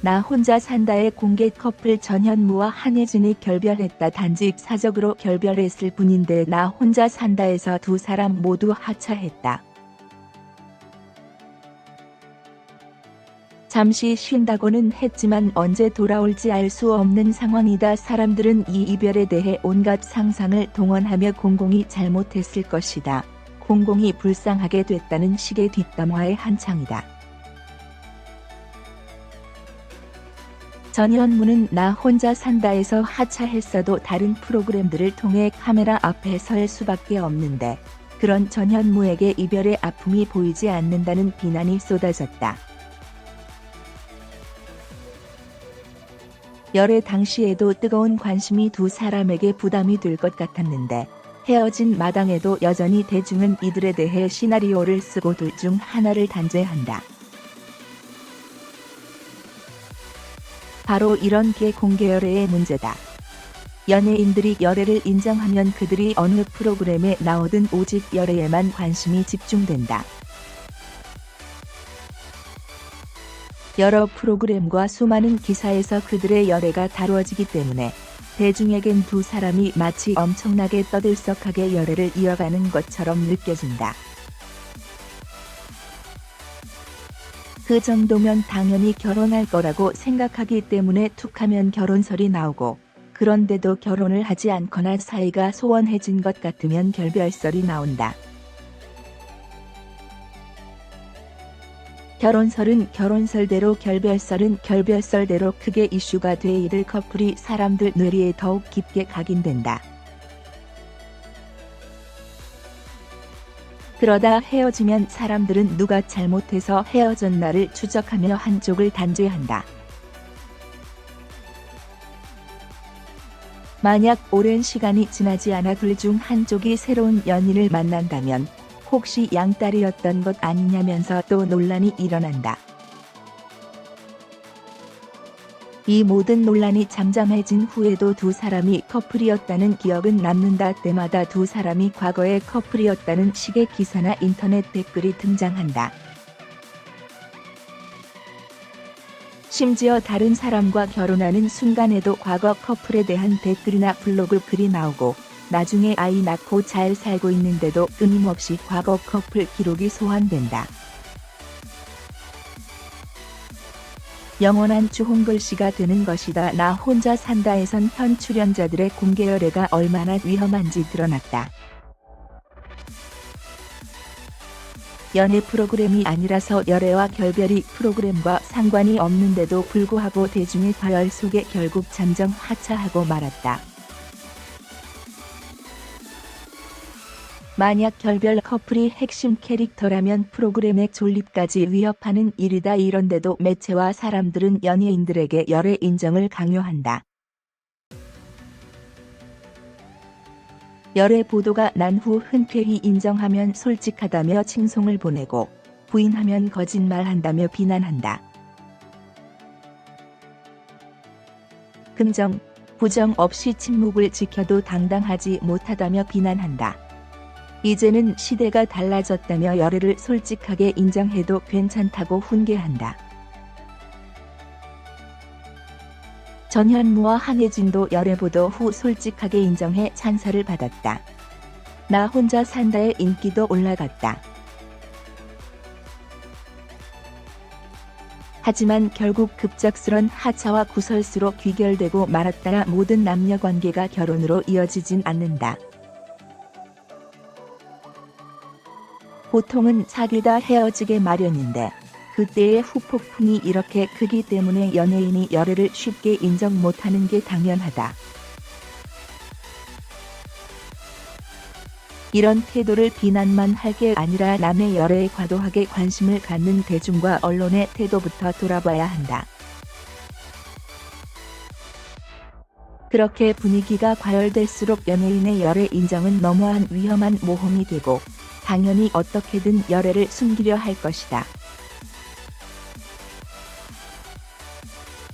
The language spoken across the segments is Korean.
나 혼자 산다의 공개 커플 전현무와 한혜진이 결별했다. 단지 사적으로 결별했을 뿐인데 나 혼자 산다에서 두 사람 모두 하차했다. 잠시 쉰다고는 했지만 언제 돌아올지 알 수 없는 상황이다. 사람들은 이 이별에 대해 온갖 상상을 동원하며 공공이 잘못했을 것이다. 공공이 불쌍하게 됐다는 식의 뒷담화에 한창이다. 전현무는 나 혼자 산다에서 하차했어도 다른 프로그램들을 통해 카메라 앞에 설 수밖에 없는데 그런 전현무에게 이별의 아픔이 보이지 않는다는 비난이 쏟아졌다. 열애 당시에도 뜨거운 관심이 두 사람에게 부담이 될 것 같았는데 헤어진 마당에도 여전히 대중은 이들에 대해 시나리오를 쓰고 둘 중 하나를 단죄한다. 바로 이런 게 공개 열애의 문제다. 연예인들이 열애를 인정하면 그들이 어느 프로그램에 나오든 오직 열애에만 관심이 집중된다. 여러 프로그램과 수많은 기사에서 그들의 열애가 다루어지기 때문에 대중에겐 두 사람이 마치 엄청나게 떠들썩하게 열애를 이어가는 것처럼 느껴진다. 그 정도면 당연히 결혼할 거라고 생각하기 때문에 툭하면 결혼설이 나오고, 그런데도 결혼을 하지 않거나 사이가 소원해진 것 같으면 결별설이 나온다. 결혼설은 결혼설대로 결별설은 결별설대로 크게 이슈가 돼 이들 커플이 사람들 뇌리에 더욱 깊게 각인된다. 그러다 헤어지면 사람들은 누가 잘못해서 헤어졌나를 추적하며 한쪽을 단죄한다. 만약 오랜 시간이 지나지 않아 둘 중 한쪽이 새로운 연인을 만난다면 혹시 양딸이었던 것 아니냐면서 또 논란이 일어난다. 이 모든 논란이 잠잠해진 후에도 두 사람이 커플이었다는 기억은 남는다. 때마다 두 사람이 과거에 커플이었다는 식의 기사나 인터넷 댓글이 등장한다. 심지어 다른 사람과 결혼하는 순간에도 과거 커플에 대한 댓글이나 블로그 글이 나오고 나중에 아이 낳고 잘 살고 있는데도 끊임없이 과거 커플 기록이 소환된다. 영원한 주홍글씨가 되는 것이다. 나 혼자 산다에선 현 출연자들의 공개 열애가 얼마나 위험한지 드러났다. 연애 프로그램이 아니라서 열애와 결별이 프로그램과 상관이 없는데도 불구하고 대중의 과열 속에 결국 잠정 하차하고 말았다. 만약 결별 커플이 핵심 캐릭터라면 프로그램의 존립까지 위협하는 일이다. 이런데도 매체와 사람들은 연예인들에게 열애 인정을 강요한다. 열애 보도가 난 후 흔쾌히 인정하면 솔직하다며 칭송을 보내고 부인하면 거짓말한다며 비난한다. 긍정, 부정 없이 침묵을 지켜도 당당하지 못하다며 비난한다. 이제는 시대가 달라졌다며 열애를 솔직하게 인정해도 괜찮다고 훈계한다. 전현무와 한혜진도 열애 보도 후 솔직하게 인정해 찬사를 받았다. 나 혼자 산다의 인기도 올라갔다. 하지만 결국 급작스런 하차와 구설수로 귀결되고 말았다나 모든 남녀 관계가 결혼으로 이어지진 않는다. 보통은 사귀다 헤어지게 마련인데 그때의 후폭풍이 이렇게 크기 때문에 연예인이 열애를 쉽게 인정 못하는 게 당연하다. 이런 태도를 비난만 할 게 아니라 남의 열애에 과도하게 관심을 갖는 대중과 언론의 태도부터 돌아봐야 한다. 그렇게 분위기가 과열될수록 연예인의 열애 인정은 너무한 위험한 모험이 되고 당연히 어떻게든 열애를 숨기려 할 것이다.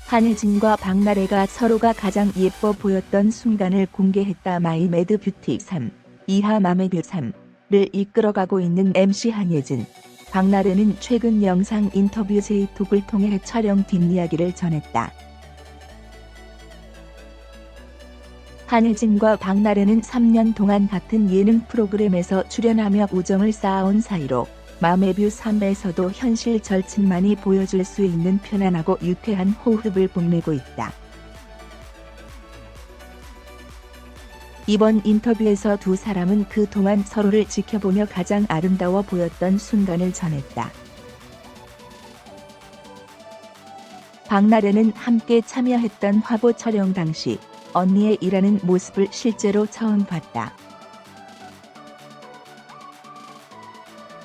한혜진과 박나래가 서로가 가장 예뻐 보였던 순간을 공개했다. 마이 매드 뷰티 3, 이하 맘의 뷰 3를 이끌어가고 있는 MC 한혜진, 박나래는 최근 영상 인터뷰 제이톡을 통해 촬영 뒷이야기를 전했다. 한혜진과 박나래는 3년 동안 같은 예능 프로그램에서 출연하며 우정을 쌓아온 사이로 마매뷰 3에서도 현실 절친만이 보여줄 수 있는 편안하고 유쾌한 호흡을 뽐내고 있다. 이번 인터뷰에서 두 사람은 그동안 서로를 지켜보며 가장 아름다워 보였던 순간을 전했다. 박나래는 함께 참여했던 화보 촬영 당시 언니의 일하는 모습을 실제로 처음 봤다.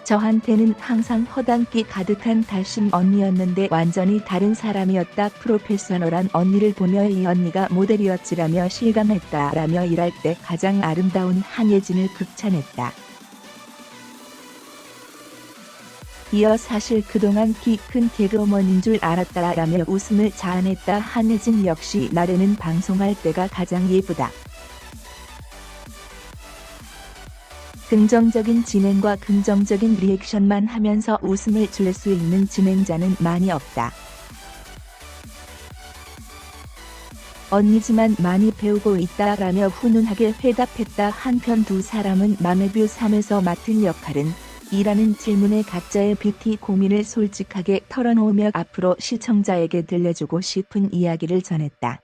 저한테는 항상 허당기 가득한 달심 언니였는데 완전히 다른 사람이었다. 프로페셔널한 언니를 보며 이 언니가 모델이었지라며 실감했다라며 일할 때 가장 아름다운 한예진을 극찬했다. 이어 사실 그동안 키 큰 개그우먼인 줄 알았다라며 웃음을 자아냈다. 한예진 역시 나래는 방송할 때가 가장 예쁘다. 긍정적인 진행과 긍정적인 리액션만 하면서 웃음을 줄 수 있는 진행자는 많이 없다. 언니지만 많이 배우고 있다라며 훈훈하게 회답했다. 한편 두 사람은 마매뷰 3에서 맡은 역할은 이라는 질문에 각자의 뷰티 고민을 솔직하게 털어놓으며 앞으로 시청자에게 들려주고 싶은 이야기를 전했다.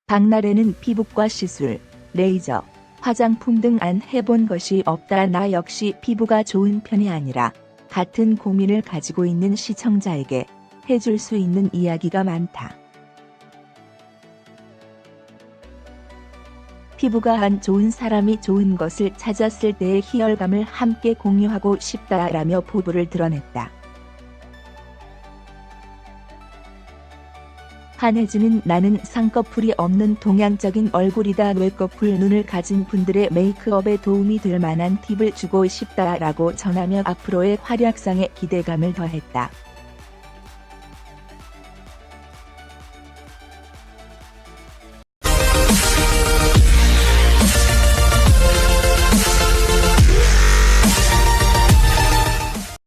박나래는 피부과 시술, 레이저, 화장품 등 안 해본 것이 없다. 나 역시 피부가 좋은 편이 아니라 같은 고민을 가지고 있는 시청자에게 해줄 수 있는 이야기가 많다. 피부가 안 좋은 사람이 좋은 것을 찾았을 때의 희열감을 함께 공유하고 싶다라며 포부를 드러냈다. 한혜진은 나는 쌍꺼풀이 없는 동양적인 얼굴이다. 뇌꺼풀 눈을 가진 분들의 메이크업에 도움이 될 만한 팁을 주고 싶다라고 전하며 앞으로의 활약상에 기대감을 더했다.